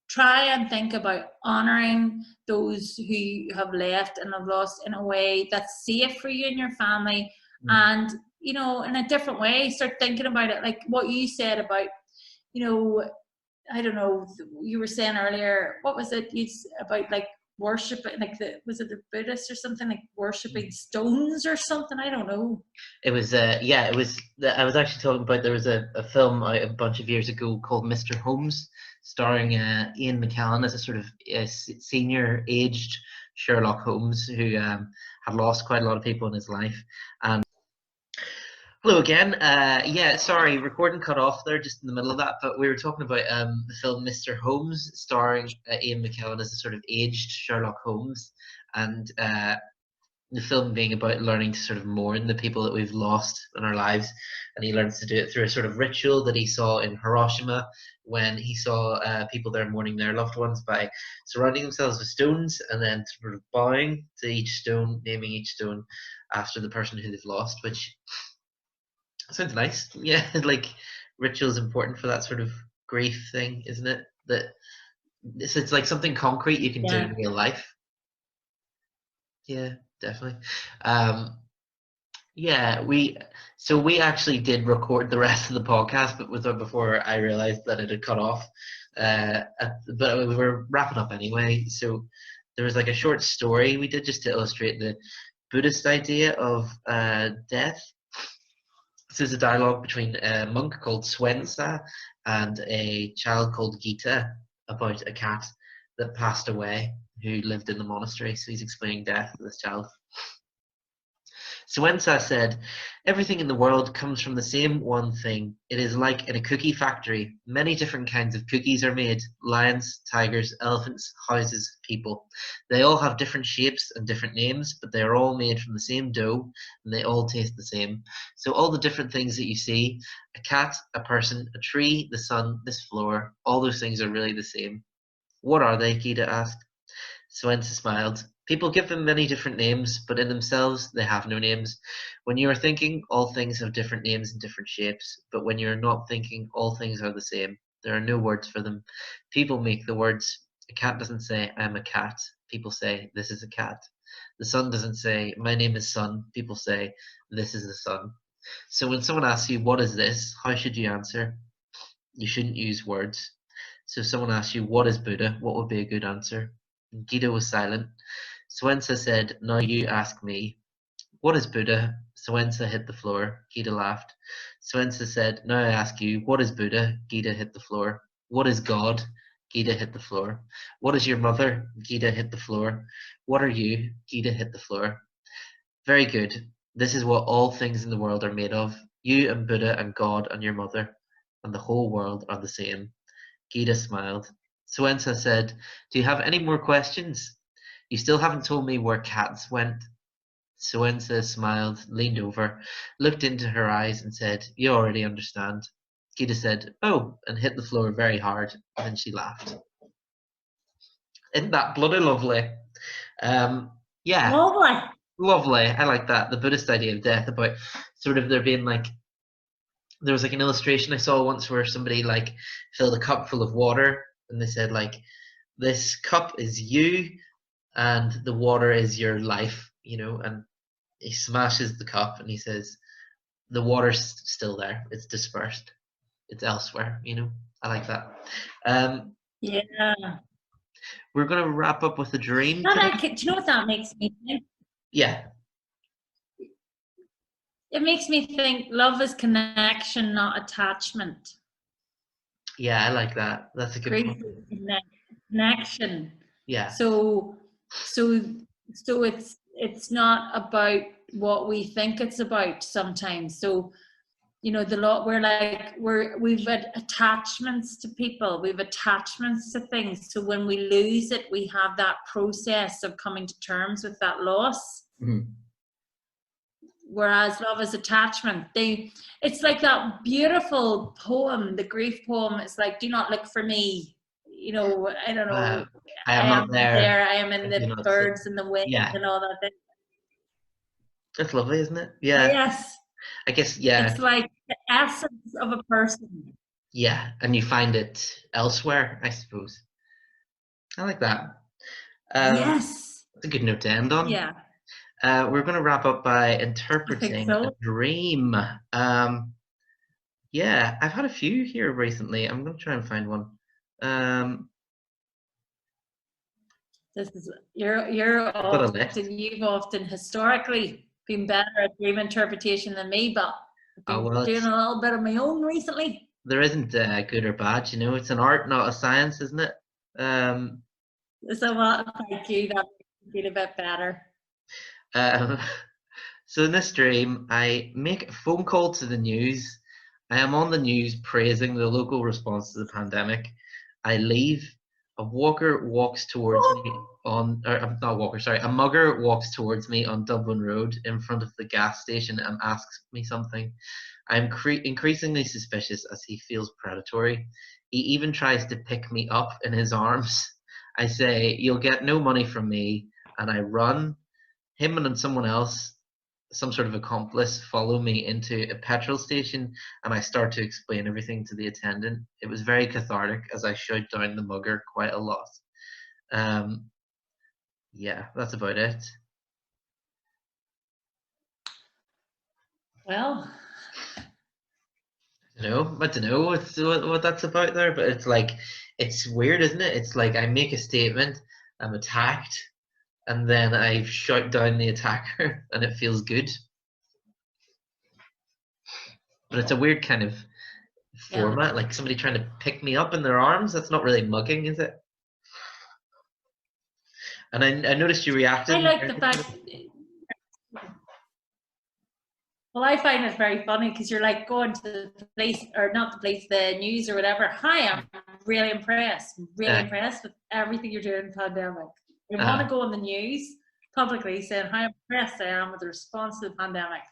try and think about honouring those who have left and have lost in a way that's safe for you and your family, and, in a different way. Start thinking about it, like what you said about, I don't know, you were saying earlier, what was it about, like worshiping, like was it the Buddhists or something, like worshipping stones or something? I don't know. It was, yeah, it was. I was actually talking about, there was a film out a bunch of years ago called Mr. Holmes, starring Ian McKellen as a sort of senior aged Sherlock Holmes who had lost quite a lot of people in his life. And hello again. Yeah, sorry, recording cut off there just in the middle of that, but we were talking about the film Mr. Holmes, starring Ian McKellen as a sort of aged Sherlock Holmes, and the film being about learning to sort of mourn the people that we've lost in our lives, and he learns to do it through a sort of ritual that he saw in Hiroshima when he saw people there mourning their loved ones by surrounding themselves with stones and then sort of bowing to each stone, naming each stone after the person who they've lost, which sounds nice. Yeah, like ritual is important for that sort of grief thing, isn't it? That it's like something concrete you can do in real life. Yeah, definitely. Yeah, we actually did record the rest of the podcast, but before I realized that it had cut off. But we were wrapping up anyway. So there was like a short story we did just to illustrate the Buddhist idea of death. This is a dialogue between a monk called Swensa and a child called Gita about a cat that passed away who lived in the monastery. So he's explaining death to this child. Swensa said, "Everything in the world comes from the same one thing. It is like in a cookie factory. Many different kinds of cookies are made. Lions, tigers, elephants, houses, people. They all have different shapes and different names, but they are all made from the same dough, and they all taste the same. So all the different things that you see, a cat, a person, a tree, the sun, this floor, all those things are really the same." "What are they?" Gita asked. Swensa smiled. "People give them many different names, but in themselves they have no names. When you are thinking, all things have different names and different shapes, but when you are not thinking, all things are the same. There are no words for them. People make the words. A cat doesn't say, 'I am a cat.' People say, 'This is a cat.' The sun doesn't say, 'My name is sun.' People say, 'This is the sun.' So when someone asks you, 'What is this?' how should you answer? You shouldn't use words. So if someone asks you, 'What is Buddha?' what would be a good answer?" Gita was silent. Swensa said, "Now you ask me." "What is Buddha?" Swensa hit the floor. Gita laughed. Swensa said, "Now I ask you, what is Buddha?" Gita hit the floor. "What is God?" Gita hit the floor. "What is your mother?" Gita hit the floor. "What are you?" Gita hit the floor. "Very good. This is what all things in the world are made of. You and Buddha and God and your mother and the whole world are the same." Gita smiled. Swensa said, "Do you have any more questions? You still haven't told me where cats went." Swensa smiled, leaned over, looked into her eyes and said, "You already understand." Gita said, "Oh," and hit the floor very hard, and then she laughed. Isn't that bloody lovely? Yeah, Lovely. lovely. I like that. The Buddhist idea of death, about sort of there being like, there was like an illustration I saw once where somebody like filled a cup full of water, and they said like, "This cup is you and the water is your life," and he smashes the cup and he says, "The water's still there, it's dispersed, it's elsewhere." I like that. Yeah. We're gonna wrap up with a dream Do today. you know what that makes me think? Yeah. It makes me think love is connection, not attachment. Yeah, I like that. That's a good Grief point. is connection. Yeah. So it's not about what we think it's about sometimes. So we've had attachments to people, we've attachments to things. So when we lose it, we have that process of coming to terms with that loss. Mm-hmm. Whereas love is attachment. It's like that beautiful poem, the grief poem. It's like, "Do not look for me." I don't know. I am not there. I am in the birds and the wind and all that. That's lovely, isn't it? Yeah. Yes. I guess, yeah. It's like the essence of a person. Yeah, and you find it elsewhere, I suppose. I like that. Yes. That's a good note to end on. Yeah. We're going to wrap up by I think interpreting so. a dream. Yeah, I've had a few here recently. I'm going to try and find one. This is you've often historically been better at dream interpretation than me, but I've been doing a little bit of my own recently. There isn't good or bad, you know. It's an art, not a science, isn't it? So what? Thank you. That makes me feel a bit better. So in this dream, I make a phone call to the news. I am on the news praising the local response to the pandemic. I leave. A walker walks towards me on, or not walker, sorry, a mugger walks towards me on Dublin Road in front of the gas station and asks me something. I'm increasingly suspicious as he feels predatory. He even tries to pick me up in his arms. I say, "You'll get no money from me," and I run. Him and someone else, some sort of accomplice, follow me into a petrol station, and I start to explain everything to the attendant. It was very cathartic as I shout down the mugger quite a lot. Yeah, that's about it. Well, I don't know what that's about there, but it's like, it's weird, isn't it? It's like I make a statement, I'm attacked, and then I shout down the attacker, and it feels good. But it's a weird kind of format, like somebody trying to pick me up in their arms. That's not really mugging, is it? And I noticed you reacted. I like the fact. Well, I find it very funny because you're like going to the place, or not the place, the news or whatever. Hi, I'm really impressed. Impressed with everything you're doing in the pandemic. You want to go on the news publicly saying how impressed I am with the response to the pandemic,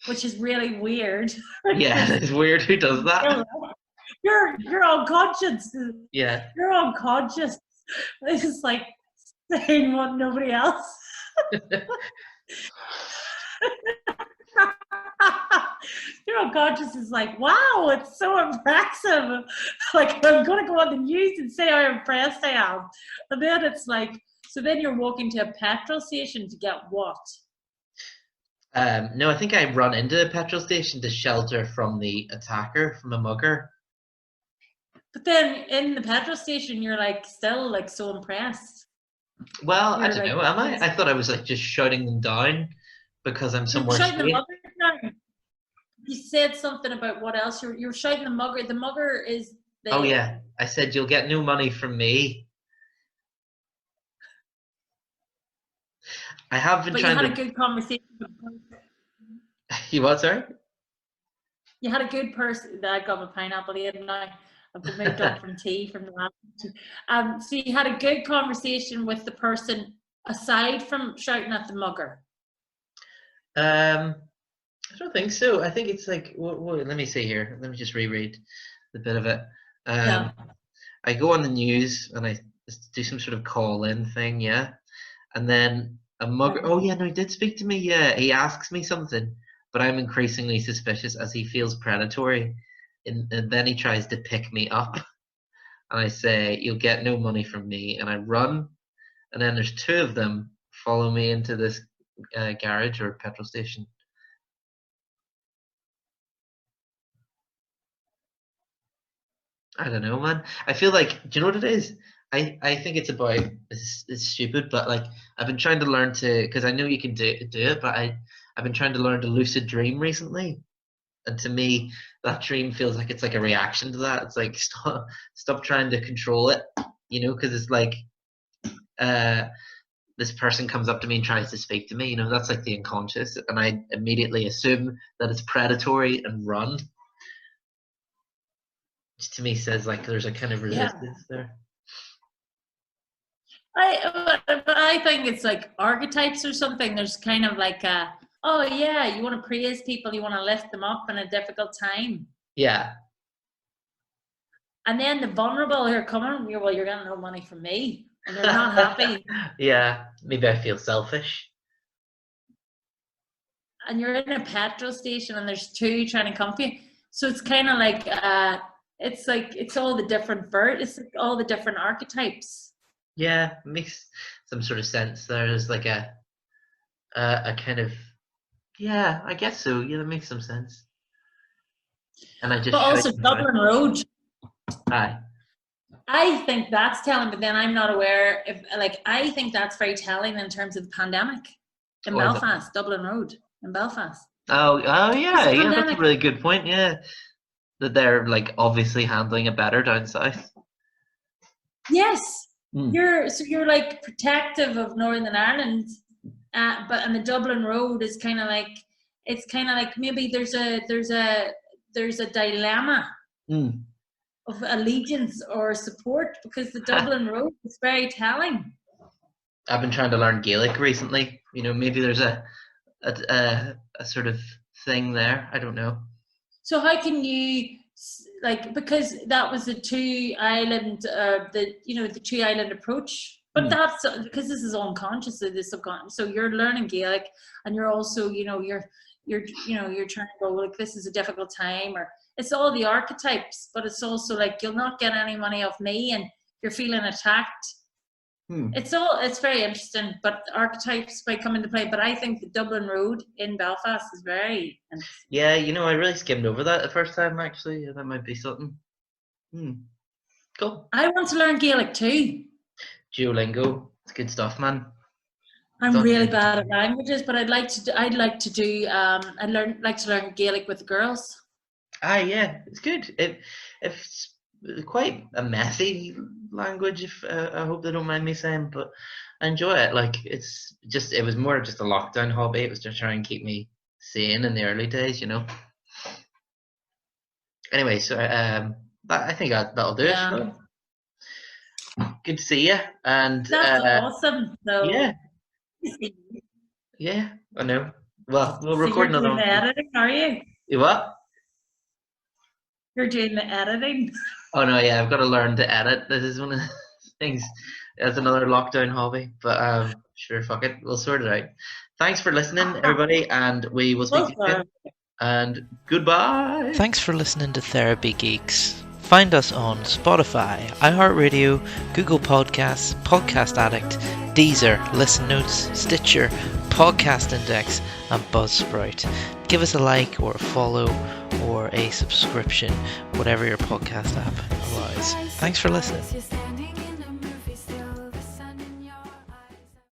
which is really weird. Yeah, it's weird. Who does that? You're unconscious. Yeah. You're unconscious. This is like saying what nobody else. Your unconscious is like, wow, it's so impressive. Like, I'm going to go on the news and say how impressed I am. And then it's like, so then you're walking to a petrol station to get what? No, I think I run into a petrol station to shelter from the attacker, from a mugger. But then in the petrol station, you're like still like so impressed. Well, I don't know. Am I? I thought I was like just shouting them down because I'm somewhere. You're shouting the mugger down. You said something about what else? You're shouting the mugger. The mugger is the. Oh yeah, I said you'll get no money from me. I have been trying to. You had a good conversation. You what, sorry? You had a good person. I got my pineapple here now. I've moved on from tea from the last. So you had a good conversation with the person aside from shouting at the mugger. I don't think so. I think it's like, let me see here. Let me just reread the bit of it. I go on the news and I do some sort of call-in thing, yeah. And then a mugger. Oh yeah, no, he did speak to me. Yeah, he asks me something, but I'm increasingly suspicious as he feels predatory. And then he tries to pick me up, and I say, "You'll get no money from me," and I run, and then there's two of them follow me into this garage or petrol station. I don't know, man. I feel like, do you know what it is? I think it's about, it's stupid, but like I've been trying to learn to, because I know you can do it, but I've been trying to learn to lucid dream recently. And to me, that dream feels like it's like a reaction to that. It's like, stop trying to control it, you know, because it's like this person comes up to me and tries to speak to me, you know, that's like the unconscious. And I immediately assume that it's predatory and run. Which to me says like there's a kind of resistance there. I think it's like archetypes or something. There's kind of like oh yeah, you want to praise people, you want to lift them up in a difficult time. Yeah. And then the vulnerable who are coming, well, you're getting no money from me, and they're not happy. Yeah, maybe I feel selfish. And you're in a petrol station, and there's two trying to come to you. So it's kind of like it's all the different it's like all the different archetypes. Yeah, it makes some sort of sense. There's like a kind of, yeah, I guess so. Yeah, that makes some sense. And I just. But also Dublin Road. Aye. I think that's telling, but then I'm not aware if, like, I think that's very telling in terms of the pandemic in Or is it? Belfast, Dublin Road in Belfast. Oh, yeah, It's a that's a pandemic. really good point. Yeah, that they're like obviously handling it better down south. Yes, Mm. you're like protective of Northern Ireland, but and the Dublin Road is kind of like, it's kind of like maybe there's a dilemma Mm. of allegiance or support, because the Dublin Road is very telling. I've been trying to learn Gaelic recently. You know, maybe there's a sort of thing there. I don't know. So how can you, like, because that was the two island, the two island approach, but that's because this is unconscious, of this subconscious. So you're learning Gaelic, and you're also, you're trying to go, like, this is a difficult time, or it's all the archetypes, but it's also like, you'll not get any money off me, and you're feeling attacked. It's very interesting, but archetypes might come into play. But I think the Dublin Road in Belfast is very interesting. Yeah, I really skimmed over that the first time, actually. That might be something. Cool. I want to learn Gaelic too. Duolingo, it's good stuff, man. I'm really bad at languages, but I'd like to learn Gaelic with the girls. Yeah, it's good. It's quite a messy language, if I hope they don't mind me saying, but I enjoy it. Like, it was more just a lockdown hobby. It was to try and keep me sane in the early days, Anyway, so I think that'll do it. So. Good to see you. And that's awesome. So yeah, I know. Well, we'll record another one. You're doing the editing, are you? You what? You're doing the editing. Oh no, yeah, I've got to learn to edit. This is one of the things. That's another lockdown hobby. But sure, fuck it, we'll sort it out. Thanks for listening, everybody, and we will speak to you soon. And goodbye. Thanks for listening to Therapy Geeks. Find us on Spotify, iHeartRadio, Google Podcasts, Podcast Addict, Deezer, Listen Notes, Stitcher, Podcast Index, and Buzzsprout. Give us a like or a follow or a subscription, whatever your podcast app allows. Thanks for listening.